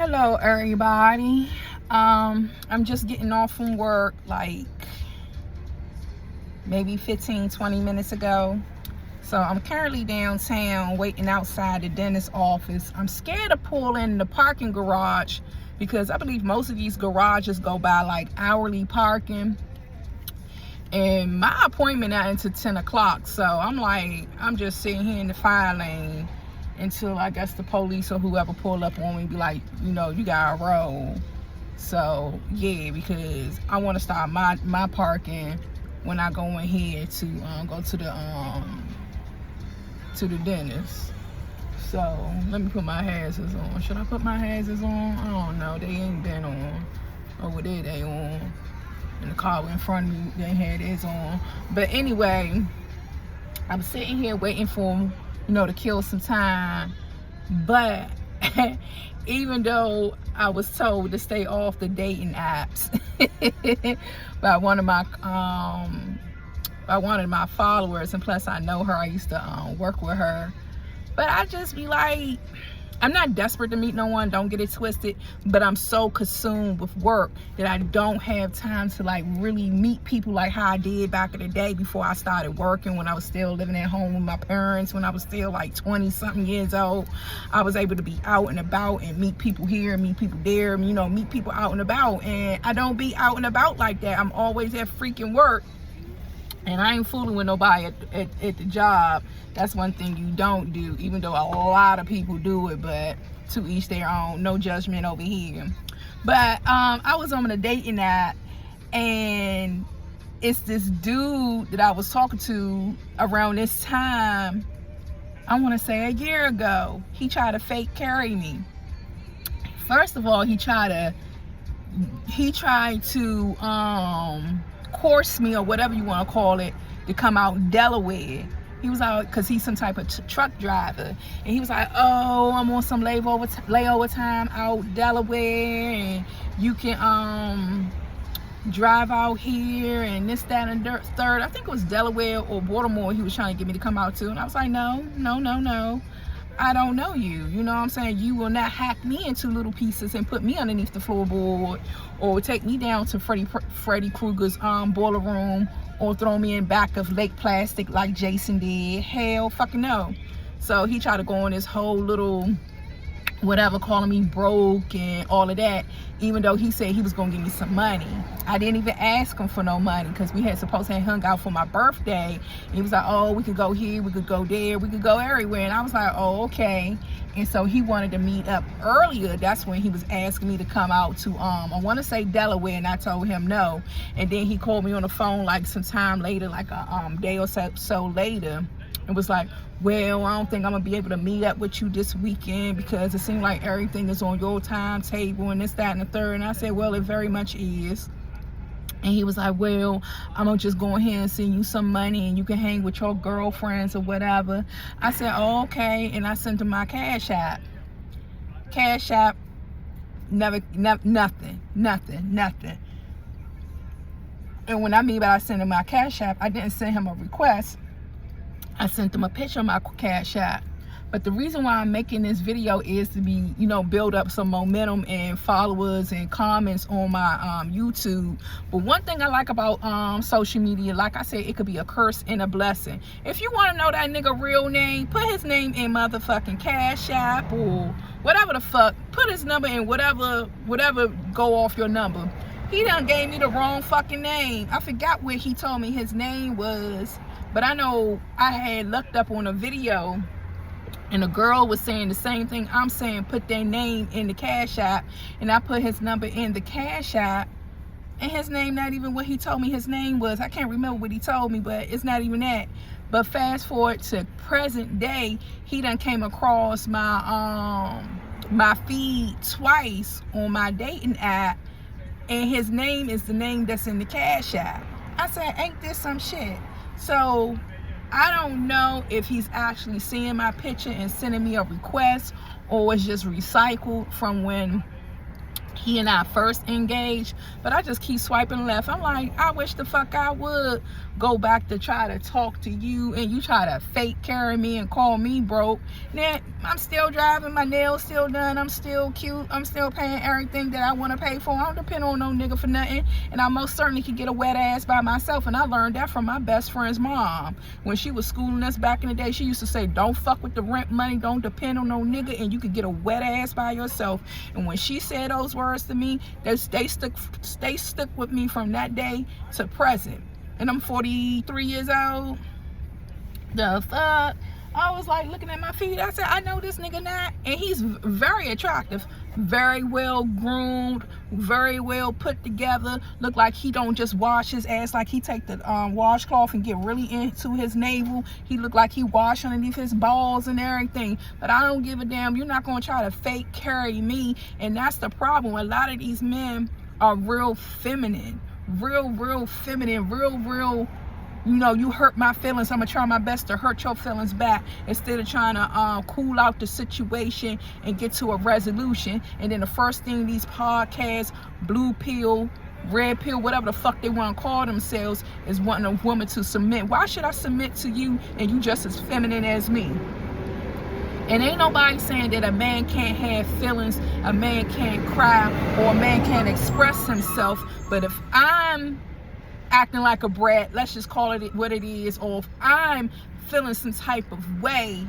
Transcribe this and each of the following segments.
Hello everybody. I'm just getting off from work like maybe 15-20 minutes ago. So I'm currently downtown waiting outside the dentist's office. I'm scared to pull in the parking garage because I believe most of these garages go by like hourly parking. And my appointment not until 10 o'clock. So I'm just sitting here in the fire lane until I guess the police or whoever pull up on me be like, you gotta roll. So yeah, because I want to start my parking when I go in here to go to the dentist. So let me put my hazards on. Should I put my hazards on? I don't know. They ain't been on. Over there they on. And the car in front of me, they had theirs on. But anyway, I'm sitting here waiting for them, to kill some time. But even though I was told to stay off the dating apps by one of my followers, and plus I know her, I used to work with her, but I just be like, I'm not desperate to meet no one, don't get it twisted, but I'm so consumed with work that I don't have time to like really meet people like how I did back in the day before I started working, when I was still living at home with my parents, when I was still like 20 something years old. I was able to be out and about and meet people here, meet people there, meet people out and about. And I don't be out and about like that. I'm always at freaking work. And I ain't fooling with nobody at the job. That's one thing you don't do, even though a lot of people do it, but to each their own. No judgment over here. But I was on a dating app, and it's this dude that I was talking to around this time, I want to say a year ago. He tried to fake carry me. First of all, he tried to course me, or whatever you want to call it, to come out Delaware. He was out because he's some type of truck driver, and he was like, oh, I'm on some layover time out Delaware, and you can drive out here and this, that, and third. I think it was Delaware or Baltimore he was trying to get me to come out to. And I was like, no, I don't know you. You know what I'm saying? You will not hack me into little pieces and put me underneath the floorboard, or take me down to Freddy Krueger's boiler room, or throw me in back of Lake Plastic like Jason did. Hell fucking no. So he tried to go on this whole little whatever, calling me broke and all of that, even though he said he was gonna give me some money. I didn't even ask him for no money, because we had supposed to have hung out for my birthday. And he was like, oh, we could go here, we could go there, we could go everywhere. And I was like, oh, okay. And so he wanted to meet up earlier. That's when he was asking me to come out to I want to say Delaware, and I told him no. And then he called me on the phone like some time later, like a day or so later, and was like, well, I don't think I'm gonna be able to meet up with you this weekend, because it seems like everything is on your timetable and this, that, and the third. And I said, well, it very much is. And he was like, well, I'm gonna just go ahead and send you some money and you can hang with your girlfriends or whatever. I said, oh, okay. And I sent him my Cash App. Nothing. And when I mean by I sent him my Cash App, I didn't send him a request. I sent them a picture of my Cash App. But the reason why I'm making this video is to be, build up some momentum and followers and comments on my YouTube. But one thing I like about social media, like I said, it could be a curse and a blessing. If you want to know that nigga real name, put his name in motherfucking Cash App or whatever the fuck. Put his number in whatever go off your number. He done gave me the wrong fucking name. I forgot what he told me his name was. But I know I had looked up on a video, and the girl was saying the same thing I'm saying, put their name in the Cash App. And I put his number in the Cash App, and his name not even what he told me his name was. I can't remember what he told me, but it's not even that. But fast forward to present day, he done came across my my feed twice on my dating app, and his name is the name that's in the Cash App. I said, ain't this some shit? So I don't know if he's actually seeing my picture and sending me a request, or it's just recycled from when he and I first engaged, but I just keep swiping left. I'm like, I wish the fuck I would go back to try to talk to you, and you try to fake carry me and call me broke. Then I'm still driving, my nails still done, I'm still cute, I'm still paying everything that I want to pay for. I don't depend on no nigga for nothing, and I most certainly could get a wet ass by myself. And I learned that from my best friend's mom. When she was schooling us back in the day, she used to say, don't fuck with the rent money, don't depend on no nigga, and you could get a wet ass by yourself. And when she said those words to me, they stuck with me from that day to present. And I'm 43 years old. The fuck? I was like looking at my feet. I said, I know this nigga not. And he's very attractive, very well groomed, very well put together. Look like he don't just wash his ass, like he take the washcloth and get really into his navel. He look like he wash underneath his balls and everything. But I don't give a damn. You're not gonna try to fake carry me. And that's the problem. A lot of these men are real feminine, real feminine, real, you know, you hurt my feelings, I'm gonna try my best to hurt your feelings back, instead of trying to cool out the situation and get to a resolution. And then the first thing these podcasts, blue pill, red pill, whatever the fuck they want to call themselves, is wanting a woman to submit. Why should I submit to you and you just as feminine as me? And ain't nobody saying that a man can't have feelings, a man can't cry, or a man can't express himself. But if I'm acting like a brat, let's just call it what it is, or if I'm feeling some type of way,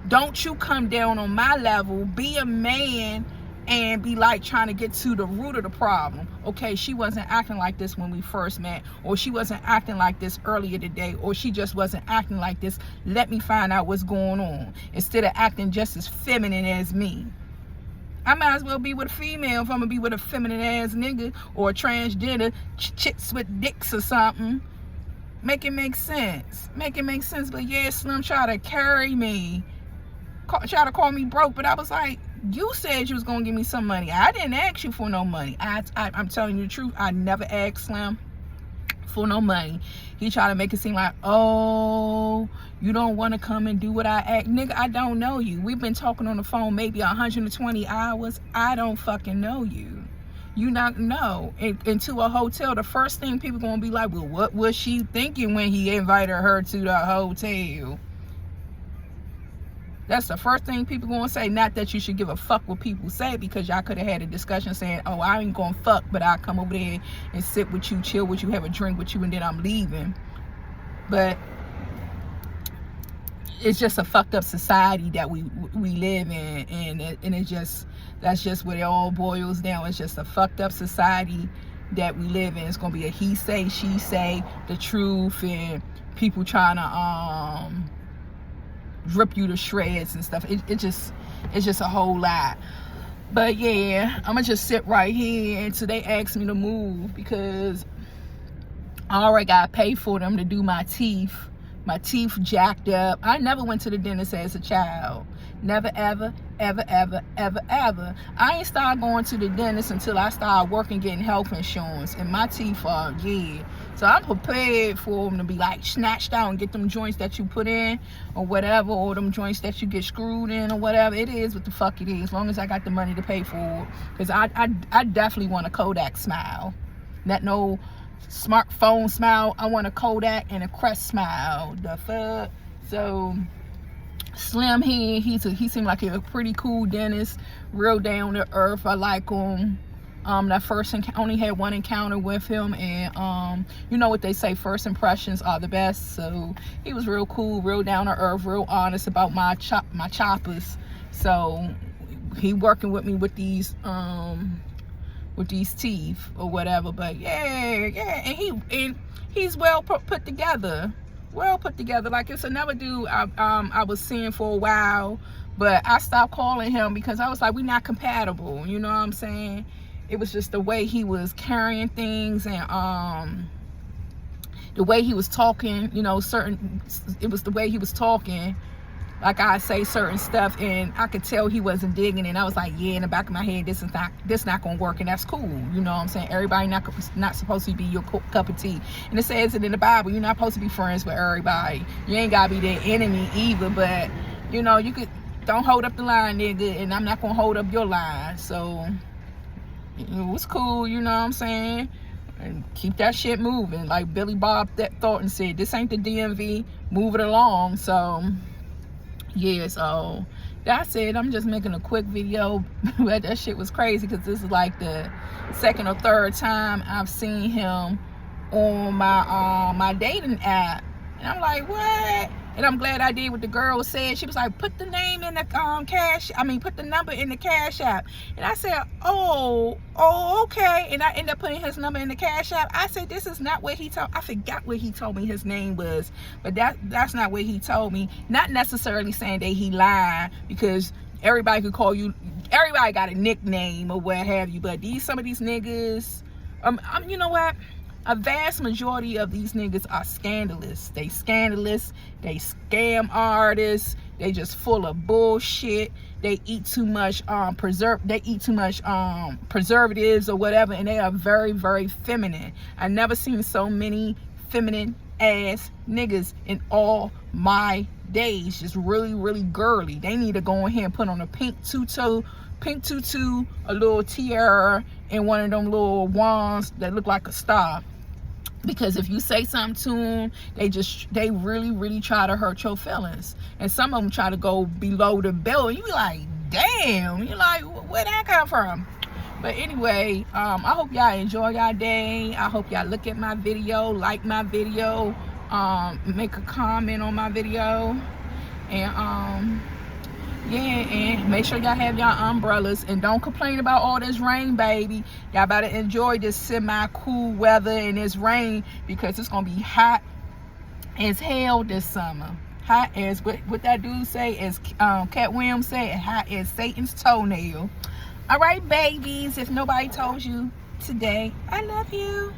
don't you come down on my level, be a man, and be like trying to get to the root of the problem. Okay, she wasn't acting like this when we first met, or she wasn't acting like this earlier today, or she just wasn't acting like this. Let me find out what's going on, instead of acting just as feminine as me. I might as well be with a female if I'm gonna be with a feminine ass nigga, or a transgender chicks with dicks or something. Make it make sense. Make it make sense. But yeah, Slim tried to carry me, try to call me broke, but I was like, you said you was gonna give me some money. I didn't ask you for no money. I'm telling you the truth. I never asked Slim for no money. He tried to make it seem like, oh, you don't want to come and do what I ask. Nigga, I don't know you. We've been talking on the phone maybe 120 hours. I don't fucking know you. You not know. Into a hotel, the first thing people gonna be like, well, what was she thinking when he invited her to the hotel? That's the first thing people gonna say. Not that you should give a fuck what people say, because y'all could have had a discussion saying, oh, I ain't gonna fuck, but I'll come over there and sit with you, chill with you, have a drink with you, and then I'm leaving. But it's just a fucked up society that we live in, and it just, that's just what it all boils down. It's just a fucked up society that we live in. It's gonna be a he say, she say, the truth, and people trying to rip you to shreds and stuff. It's just a whole lot. But yeah, I'm gonna just sit right here until they ask me to move, because I already got paid for them to do my teeth. My teeth jacked up. I never went to the dentist as a child. Never, ever. I ain't started going to the dentist until I started working, getting health insurance. And my teeth are, yeah. So I'm prepared for them to be like snatched out and get them joints that you put in or whatever, or them joints that you get screwed in or whatever. It is what the fuck it is, as long as I got the money to pay for it. Because I definitely want a Kodak smile. Not no smartphone smile. I want a Kodak and a Crest smile. The fuck? So Slim, he seemed like a pretty cool dentist, real down to earth. I like him. That first only had one encounter with him, and you know what they say, first impressions are the best. So he was real cool, real down to earth, real honest about my choppers. So he working with me with these teeth or whatever. But yeah, and he's well put together. Like, it's another dude I was seeing for a while, but I stopped calling him because I was like, we're not compatible. You know what I'm saying? It was just the way he was carrying things, and the way he was talking, you know, it was the way he was talking. Like, I say certain stuff, and I could tell he wasn't digging it. And I was like, yeah, in the back of my head, this not gonna work, and that's cool. You know what I'm saying? Everybody not supposed to be your cup of tea. And it says it in the Bible, you're not supposed to be friends with everybody. You ain't gotta be their enemy either, but, you know, you could, don't hold up the line, nigga, and I'm not gonna hold up your line. So it was cool, you know what I'm saying? And keep that shit moving. Like Billy Bob Thornton said, this ain't the DMV, move it along. So yeah, so that's it. I'm just making a quick video. But that shit was crazy because this is like the second or third time I've seen him on my dating app. And I'm like, what? And I'm glad I did what the girl said. She was like, put the name in the put the number in the Cash App. And I said, oh, okay. And I ended up putting his number in the Cash App. I said, this is not what he told. I forgot what he told me his name was, but that's not what he told me. Not necessarily saying that he lied, because everybody could call you. Everybody got a nickname or what have you. But some of these niggas, you know what? A vast majority of these niggas are scandalous. They scandalous. They scam artists. They just full of bullshit. They eat too much preservatives or whatever, and they are very, very feminine. I never seen so many feminine ass niggas in all my days. Just really, really girly. They need to go in here and put on a pink tutu, a little tiara, and one of them little wands that look like a star. Because if you say something to them, they really, really try to hurt your feelings. And some of them try to go below the belt. And you be like, damn. You're like, where that come from? But anyway, I hope y'all enjoy y'all day. I hope y'all look at my video, like my video, make a comment on my video. And yeah, and make sure y'all have y'all umbrellas, and don't complain about all this rain, baby. Y'all better enjoy this semi-cool weather and this rain, because it's gonna be hot as hell this summer. Hot as what that dude say, as Cat Williams said, hot as Satan's toenail. All right, babies, if nobody told you today, I love you.